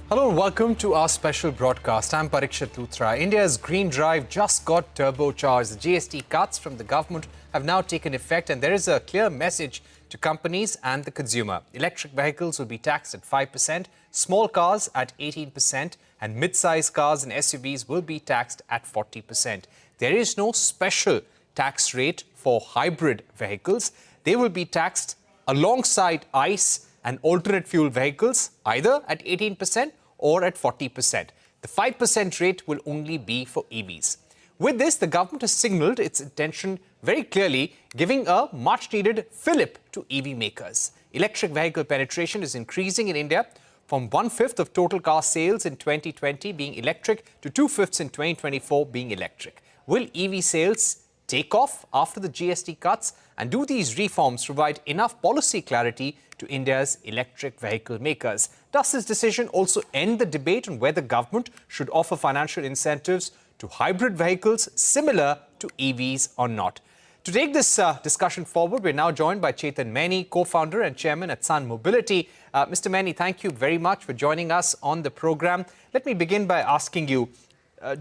Hello and welcome to our special broadcast. I'm Parikshit Luthra. India's green drive just got turbocharged. The GST cuts from the government have now taken effect, and there is a clear message to companies and the consumer. Electric vehicles will be taxed at 5%, small cars at 18%, and mid-sized cars and SUVs will be taxed at 40%. There is no special tax rate for hybrid vehicles. They will be taxed alongside ICE and alternate fuel vehicles, either at 18% or at 40%. The 5% rate will only be for EVs. With this, the government has signalled its intention very clearly, giving a much-needed fillip to EV makers. Electric vehicle penetration is increasing in India from 1/5 of total car sales in 2020 being electric to 2/5 in 2024 being electric. Will EV sales take off after the GST cuts? And do these reforms provide enough policy clarity to India's electric vehicle makers? Does this decision also end the debate on whether government should offer financial incentives to hybrid vehicles similar to EVs or not? To take this discussion forward, we're now joined by Chetan Maini, co-founder and chairman at Sun Mobility. Mr. Maini, thank you very much for joining us on the program. Let me begin by asking you,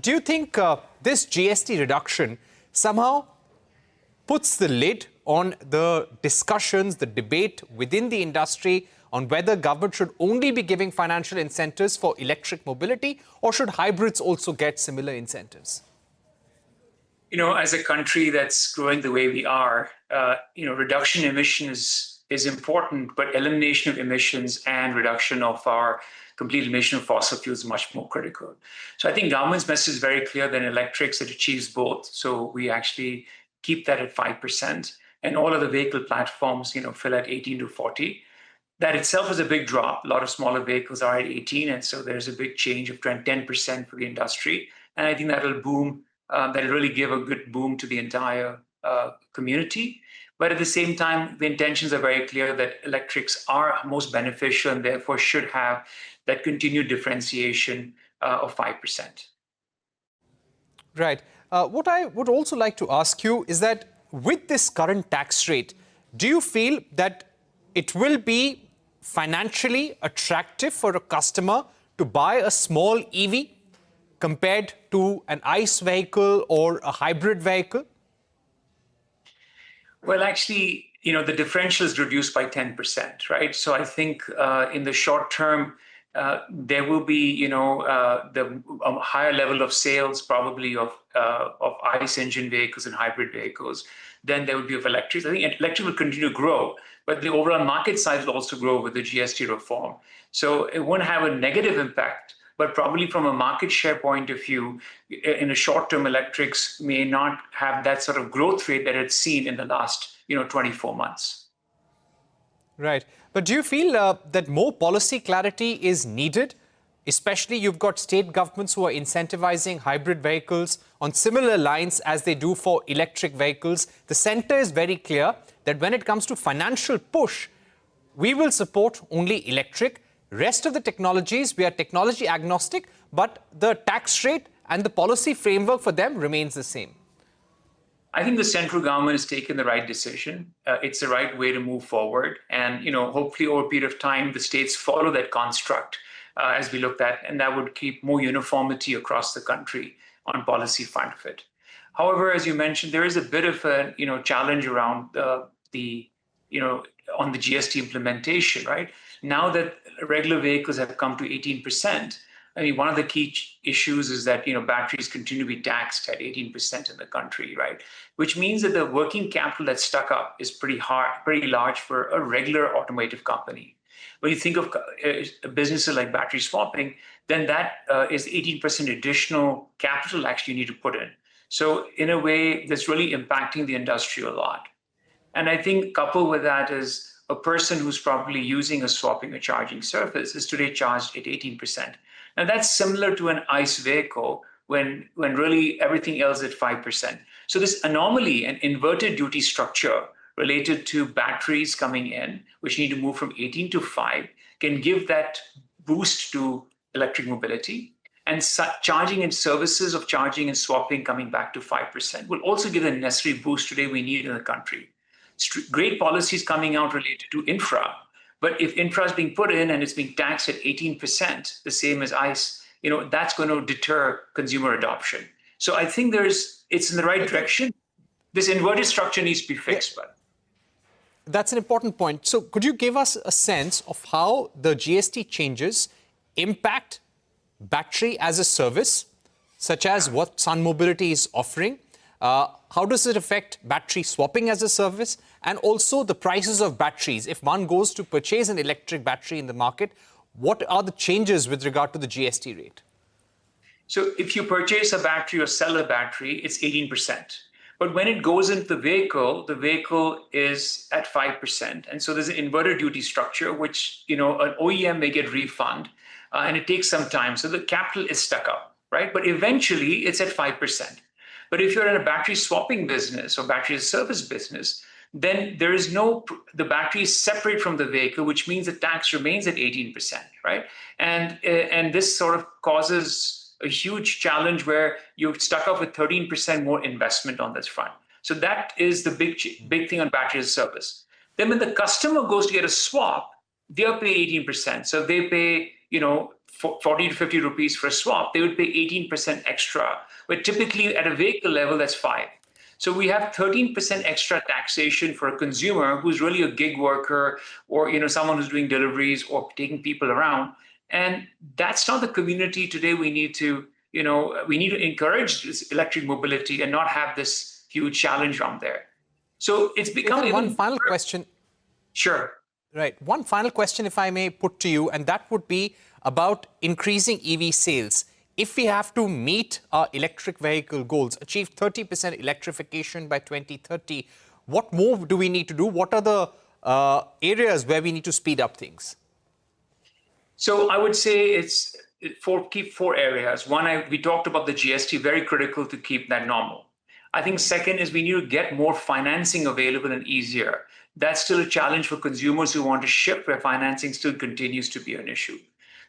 do you think this GST reduction somehow puts the lid on the discussions, the debate within the industry on whether government should only be giving financial incentives for electric mobility, or should hybrids also get similar incentives? You know, as a country that's growing the way we are, reduction in emissions is important, but elimination of emissions and reduction of our complete elimination of fossil fuels is much more critical. So I think government's message is very clear that in electrics it achieves both. So we actually keep that at 5%, and all of the vehicle platforms, fill at 18 to 40. That itself is a big drop. A lot of smaller vehicles are at 18, and so there's a big change of 10% for the industry. And I think that'll boom. That'll really give a good boom to the entire community. But at the same time, the intentions are very clear that electrics are most beneficial and therefore should have that continued differentiation of 5%. Right. What I would also like to ask you is that with this current tax rate, do you feel that it will be financially attractive for a customer to buy a small EV compared to an ICE vehicle or a hybrid vehicle? Well, actually, the differential is reduced by 10%, right? So I think in the short term, there will be, the higher level of sales probably of ICE engine vehicles and hybrid vehicles than there would be of electric. I think electric will continue to grow, but the overall market size will also grow with the GST reform. So it won't have a negative impact, but probably from a market share point of view, in the short term, electrics may not have that sort of growth rate that it's seen in the last, 24 months. Right. But do you feel that more policy clarity is needed? Especially you've got state governments who are incentivizing hybrid vehicles on similar lines as they do for electric vehicles. The centre is very clear that when it comes to financial push, we will support only electric. Rest of the technologies, we are technology agnostic, but the tax rate and the policy framework for them remains the same. I think the central government has taken the right decision. It's the right way to move forward. And, hopefully over a period of time, the states follow that construct as we looked at, and that would keep more uniformity across the country on policy front of it. However, as you mentioned, there is a bit of a, challenge around on the GST implementation, right? Now that regular vehicles have come to 18%, I mean, one of the key issues is that, batteries continue to be taxed at 18% in the country, right? Which means that the working capital that's stuck up is pretty large for a regular automotive company. When you think of businesses like battery swapping, then that is 18% additional capital actually you need to put in. So in a way, that's really impacting the industry a lot. And I think coupled with that is a person who's probably using a swapping or charging service is today charged at 18%. Now that's similar to an ICE vehicle when really everything else is at 5%. So this anomaly and inverted duty structure related to batteries coming in, which need to move from 18 to 5, can give that boost to electric mobility. And charging and services of charging and swapping coming back to 5% will also give the necessary boost today we need in the country. Great policies coming out related to infra, But if infra is being put in and it's being taxed at 18%, the same as ICE, that's going to deter consumer adoption. So I think it's in the right direction. This inverted structure needs to be fixed, but. That's an important point. So could you give us a sense of how the GST changes impact battery as a service, such as what Sun Mobility is offering? How does it affect battery swapping as a service? And also the prices of batteries. If one goes to purchase an electric battery in the market, what are the changes with regard to the GST rate? So if you purchase a battery or sell a battery, it's 18%. But when it goes into the vehicle is at 5%. And so there's an inverted duty structure, which, an OEM may get refund, and it takes some time. So the capital is stuck up, right? But eventually it's at 5%. But if you're in a battery swapping business or battery service business, then the battery is separate from the vehicle, which means the tax remains at 18%, right? And this sort of causes a huge challenge where you're stuck up with 13% more investment on this front. So that is the big thing on battery as a service. Then when the customer goes to get a swap, they'll pay 18%. So they pay, 40 to 50 rupees for a swap, they would pay 18% extra, but typically at a vehicle level, that's 5. So we have 13% extra taxation for a consumer who's really a gig worker or, someone who's doing deliveries or taking people around. And that's not the community today. We need to encourage this electric mobility and not have this huge challenge around there. So it's become one final question. Sure. Right. One final question, if I may put to you, and that would be about increasing EV sales. If we have to meet our electric vehicle goals, achieve 30% electrification by 2030, what more do we need to do? What are the areas where we need to speed up things? So I would say keep 4 areas. One, we talked about the GST, very critical to keep that normal. I think second is we need to get more financing available and easier. That's still a challenge for consumers who want to ship, where financing still continues to be an issue.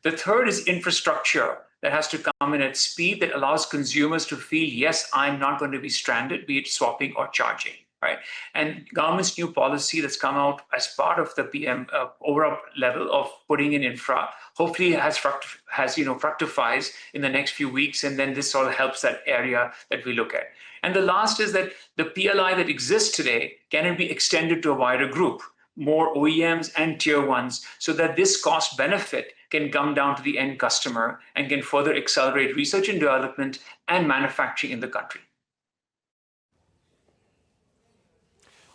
The third is infrastructure that has to come in at speed that allows consumers to feel, yes, I'm not going to be stranded, be it swapping or charging. Right. And government's new policy that's come out as part of the PM overall level of putting in infra, hopefully fructifies in the next few weeks. And then this sort of helps that area that we look at. And the last is that the PLI that exists today, can it be extended to a wider group, more OEMs and tier 1s, so that this cost benefit can come down to the end customer and can further accelerate research and development and manufacturing in the country.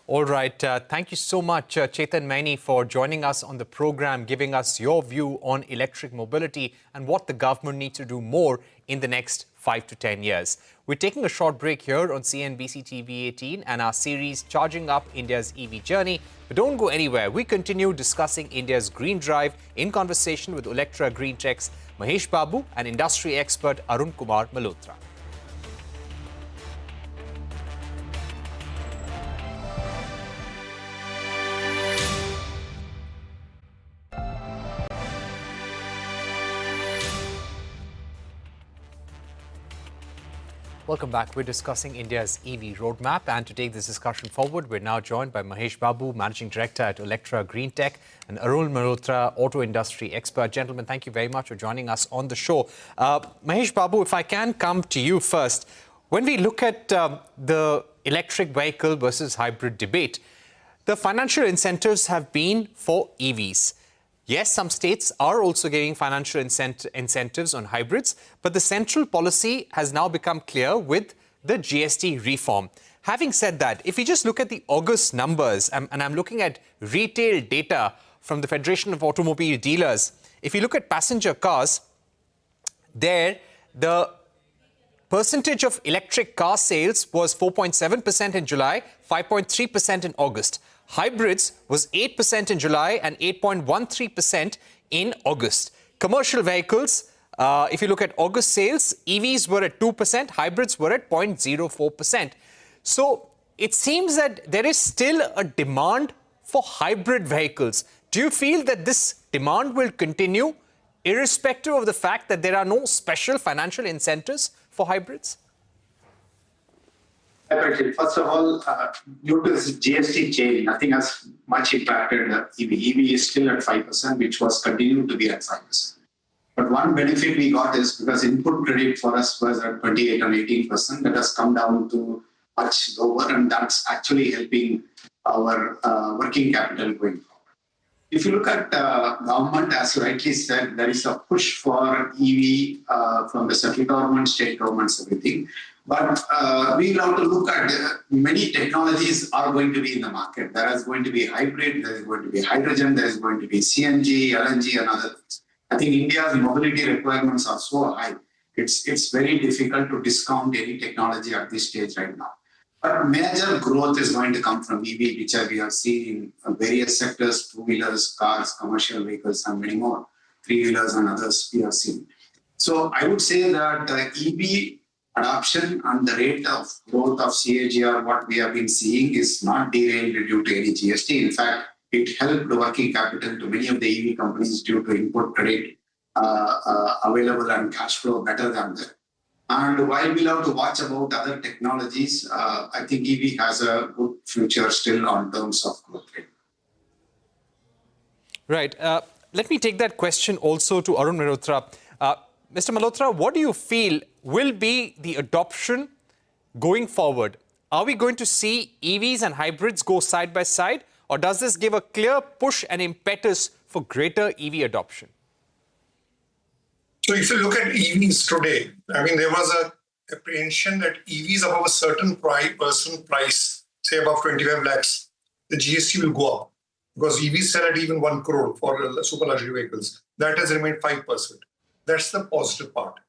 All right. Thank you so much, Chetan Maini, for joining us on the program, giving us your view on electric mobility and what the government needs to do more in the next 5 to 10 years. We're taking a short break here on CNBC TV18 and our series Charging Up India's EV Journey. But don't go anywhere. We continue discussing India's green drive in conversation with Olectra Greentech's Mahesh Babu and industry expert Arun Kumar Malhotra. Welcome back. We're discussing India's EV roadmap, and to take this discussion forward, we're now joined by Mahesh Babu, Managing Director at Olectra Greentech, and Arun Malhotra, auto industry expert. Gentlemen, thank you very much for joining us on the show. Mahesh Babu, if I can come to you first. When we look at the electric vehicle versus hybrid debate, the financial incentives have been for EVs. Yes, some states are also giving financial incentives on hybrids, but the central policy has now become clear with the GST reform. Having said that, if you just look at the August numbers, and I'm looking at retail data from the Federation of Automobile Dealers, if you look at passenger cars, there the percentage of electric car sales was 4.7% in July, 5.3% in August. Hybrids was 8% in July and 8.13% in August. Commercial vehicles, if you look at August sales, EVs were at 2%, hybrids were at 0.04%. So it seems that there is still a demand for hybrid vehicles. Do you feel that this demand will continue irrespective of the fact that there are no special financial incentives for hybrids? First of all, due to this GST change, nothing has much impacted EV. EV is still at 5%, which was continued to be at 5%. But one benefit we got is because input credit for us was at 28 and 18%, that has come down to much lower, and that's actually helping our working capital going forward. If you look at government, as rightly said, there is a push for EV from the central government, state governments, everything. But we'll have to look at many technologies are going to be in the market. There is going to be hybrid, there is going to be hydrogen, there is going to be CNG, LNG, and other things. I think India's mobility requirements are so high. It's very difficult to discount any technology at this stage right now. But major growth is going to come from EV, which we have seen in various sectors, two-wheelers, cars, commercial vehicles, and many more, three-wheelers and others we have seen. So I would say that EV adoption and the rate of growth of CAGR, what we have been seeing, is not derailed due to any GST. In fact, it helped the working capital to many of the EV companies due to input credit available and cash flow better than that. And while we'll have to watch about other technologies, I think EV has a good future still on terms of growth rate. Right. Let me take that question also to Arun Malhotra. Mr. Malhotra, what do you feel will be the adoption going forward? Are we going to see EVs and hybrids go side by side, or does this give a clear push and impetus for greater EV adoption? So if you look at EVs today, I mean, there was a apprehension that EVs above a certain price, say above 25 lakhs, the GST will go up because EVs sell at even 1 crore for super luxury vehicles. That has remained 5%. That's the positive part.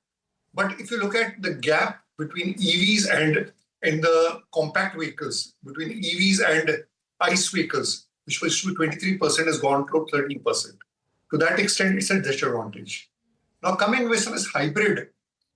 But if you look at the gap between EVs and in the compact vehicles, between EVs and ICE vehicles, which was to 23%, has gone to 13%. To that extent, it's a disadvantage. Now, coming with this hybrid,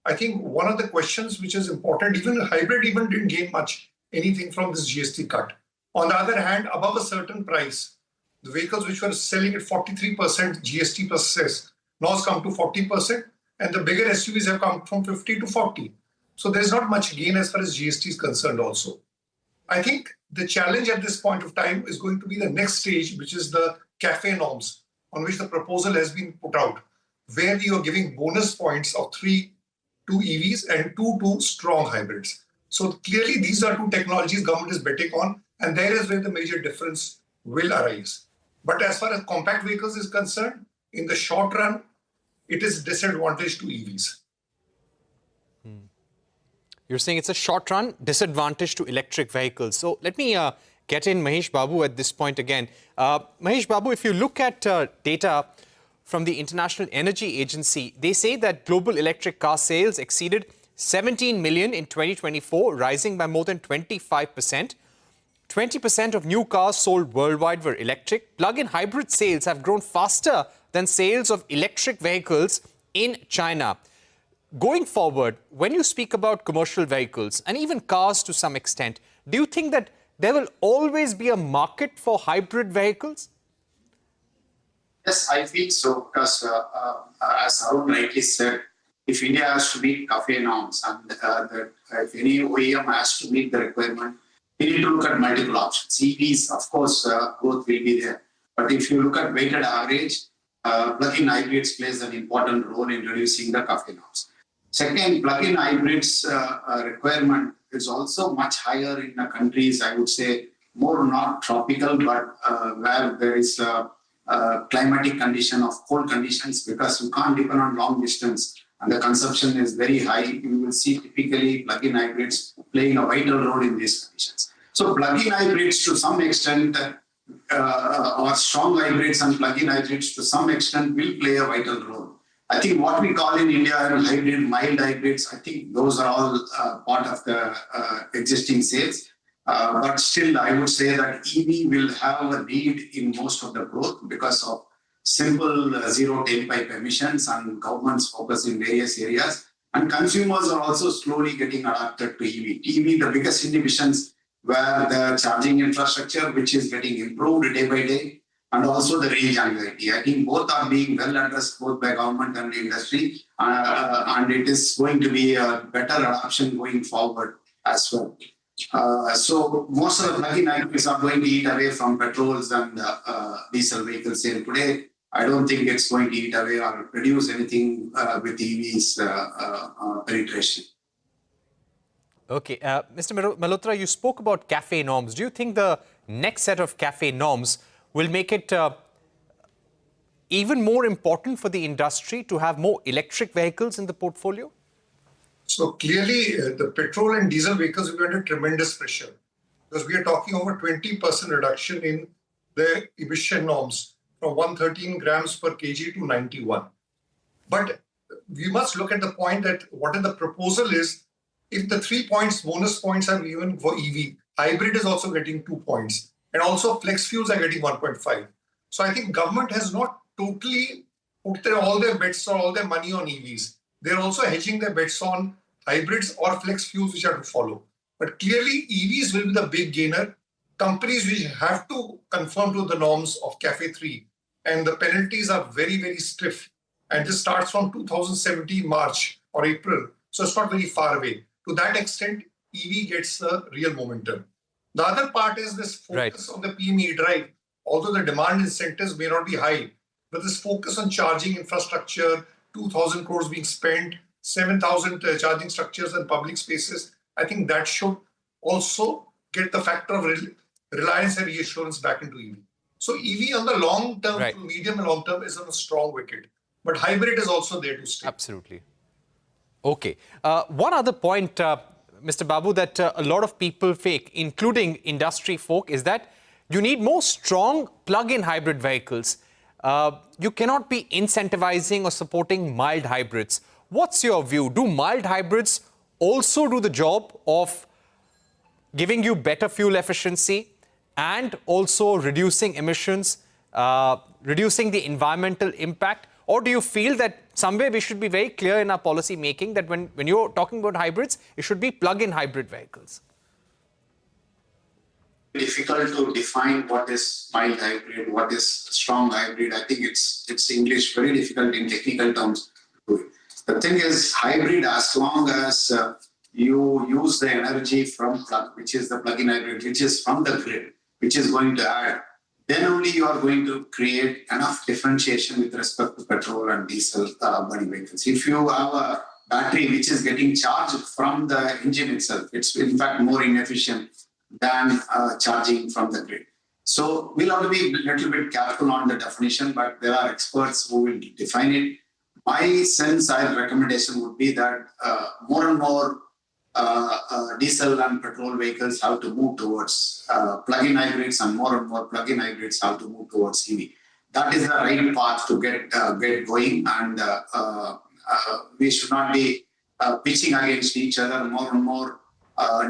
I think one of the questions which is important, even hybrid even didn't gain much, anything from this GST cut. On the other hand, above a certain price, the vehicles which were selling at 43% GST plus cess now has come to 40%, and the bigger SUVs have come from 50 to 40. So there's not much gain as far as GST is concerned also. I think the challenge at this point of time is going to be the next stage, which is the CAFE norms, on which the proposal has been put out, where you are giving bonus points of 3 to EVs and 2 to strong hybrids. So clearly these are two technologies government is betting on, and there is where the major difference will arise. But as far as compact vehicles is concerned, in the short run, it is disadvantage to EVs. You're saying it's a short run disadvantage to electric vehicles. So let me get in Mahesh Babu at this point again. Mahesh Babu, if you look at data from the International Energy Agency, they say that global electric car sales exceeded 17 million in 2024, rising by more than 25%. 20% of new cars sold worldwide were electric. Plug-in hybrid sales have grown faster than sales of electric vehicles in China. Going forward, when you speak about commercial vehicles and even cars to some extent, do you think that there will always be a market for hybrid vehicles? Yes, I feel so, because as Arun rightly said, if India has to meet CAFE norms and if any OEM has to meet the requirement, we need to look at multiple options. EVs, of course, growth will be there. But if you look at weighted average, plug-in hybrids plays an important role in reducing the CAFE norms. Second, plug-in hybrids requirement is also much higher in the countries, I would say, more not tropical, but where there is a climatic condition of cold conditions, because you can't depend on long distance and the consumption is very high. You will see typically plug-in hybrids playing a vital role in these conditions. So plug-in hybrids to some extent, or strong hybrids and plug-in hybrids to some extent will play a vital role. I think what we call in India hybrid, mild hybrids, I think those are all part of the existing sales. But still, I would say that EV will have a lead in most of the growth because of simple zero tailpipe emissions and government's focus in various areas. And consumers are also slowly getting adapted to EV. EV, the biggest inhibitions were the charging infrastructure, which is getting improved day by day, and also the range anxiety. I think both are being well addressed both by government and the industry, and it is going to be a better adoption going forward as well. So most of the plug-in hybrids are going to eat away from petrols and diesel vehicle sale today. I don't think it's going to eat away or reduce anything with EVs penetration. Okay, Mr. Malhotra, you spoke about CAFE norms. Do you think the next set of CAFE norms will make it even more important for the industry to have more electric vehicles in the portfolio? So clearly, the petrol and diesel vehicles will be under tremendous pressure because we are talking over 20% reduction in the emission norms from 113 grams per kg to 91. But we must look at the point that what the proposal is, if the 3 points, bonus points are given for EV, hybrid is also getting 2 points and also flex fuels are getting 1.5. So I think government has not totally put all their bets or all their money on EVs. They're also hedging their bets on hybrids or flex fuels which are to follow. But clearly EVs will be the big gainer. Companies which have to conform to the norms of CAFE 3 and the penalties are very, very stiff. And this starts from 2017 March or April. So it's not very far away. To that extent, EV gets a real momentum. The other part is this focus on the PME drive. Although the demand incentives may not be high, but this focus on charging infrastructure, 2,000 crores being spent, 7,000 charging structures and public spaces, I think that should also get the factor of reliance and reassurance back into EV. So EV on the long term, to medium and long term, is on a strong wicket. But hybrid is also there to stay. Absolutely. Okay. One other point, Mr. Babu, that a lot of people fake, including industry folk, is that you need more strong plug-in hybrid vehicles. You cannot be incentivizing or supporting mild hybrids. What's your view? Do mild hybrids also do the job of giving you better fuel efficiency and also reducing emissions, reducing the environmental impact? Or do you feel that somewhere we should be very clear in our policy making that when you're talking about hybrids, it should be plug-in hybrid vehicles? Difficult to define what is mild hybrid, what is strong hybrid. I think it's English, very difficult in technical terms. The thing is, hybrid, as long as you use the energy from plug, which is the plug-in hybrid, which is from the grid, which is going to add, then only you are going to create enough differentiation with respect to petrol and diesel burning vehicles. If you have a battery which is getting charged from the engine itself, it's in fact more inefficient than charging from the grid. So we'll have to be a little bit careful on the definition, but there are experts who will define it. My sense and recommendation would be that more and more diesel and petrol vehicles have to move towards plug-in hybrids, and more plug-in hybrids have to move towards EV. That is the right path to get going, and we should not be pitching against each other. More and more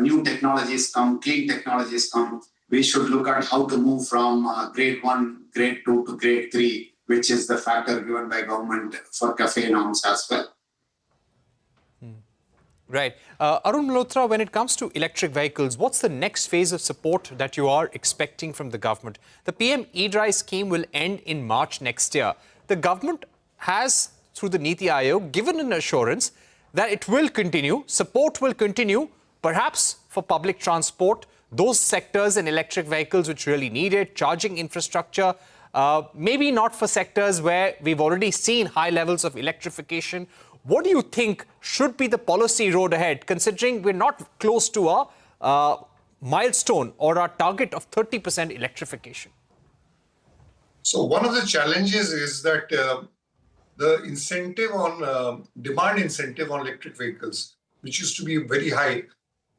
new technologies come, clean technologies come. We should look at how to move from grade 1, grade 2 to grade 3, which is the factor given by government for CAFE norms as well. Right. Arun Malhotra, when it comes to electric vehicles, what's the next phase of support that you are expecting from the government? The PM e-Drive scheme will end in March next year. The government has, through the Niti Aayog, given an assurance that it will continue, support will continue, perhaps for public transport, those sectors in electric vehicles which really need it, charging infrastructure, maybe not for sectors where we've already seen high levels of electrification. What do you think should be the policy road ahead, considering we're not close to a milestone or our target of 30% electrification? So one of the challenges is that the incentive on demand incentive on electric vehicles, which used to be very high,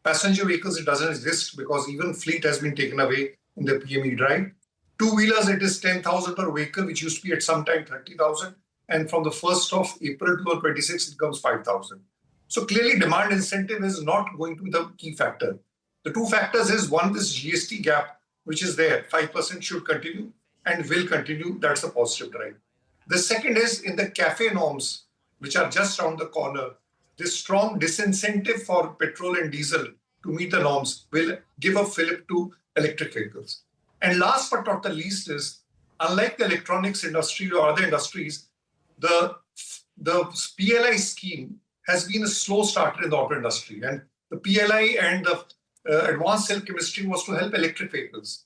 passenger vehicles, it doesn't exist because even fleet has been taken away in the PME drive. Two-wheelers, it is 10,000 per vehicle, which used to be at some time 30,000. And from the 1st of April 2026, it becomes 5,000. So clearly, demand incentive is not going to be the key factor. The two factors is, one, this GST gap, which is there, 5% should continue and will continue. That's a positive drive. The second is in the CAFE norms, which are just around the corner. This strong disincentive for petrol and diesel to meet the norms will give a fillip to electric vehicles. And last but not the least is, unlike the electronics industry or other industries, the PLI scheme has been a slow starter in the auto industry. And the PLI and the advanced cell chemistry was to help electric vehicles.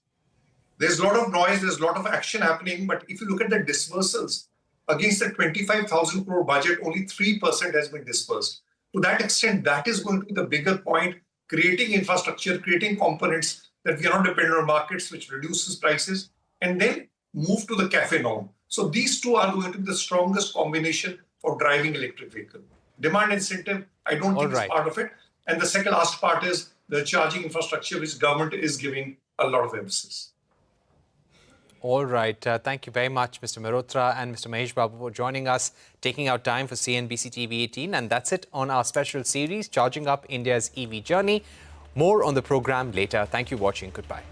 There's a lot of noise, there's a lot of action happening, but if you look at the disbursals, against the 25,000 crore budget, only 3% has been disbursed. To that extent, that is going to be the bigger point, creating infrastructure, creating components that we are not dependent on markets, which reduces prices, and then move to the CAFE norm. So these two are going to be the strongest combination for driving electric vehicle. Demand incentive, I don't think is part of it. And the second last part is the charging infrastructure, which government is giving a lot of emphasis. All right. Thank you very much, Mr. Malhotra and Mr. Mahesh Babu, for joining us, taking out time for CNBC TV18. And that's it on our special series, Charging Up India's EV Journey. More on the program later. Thank you for watching. Goodbye.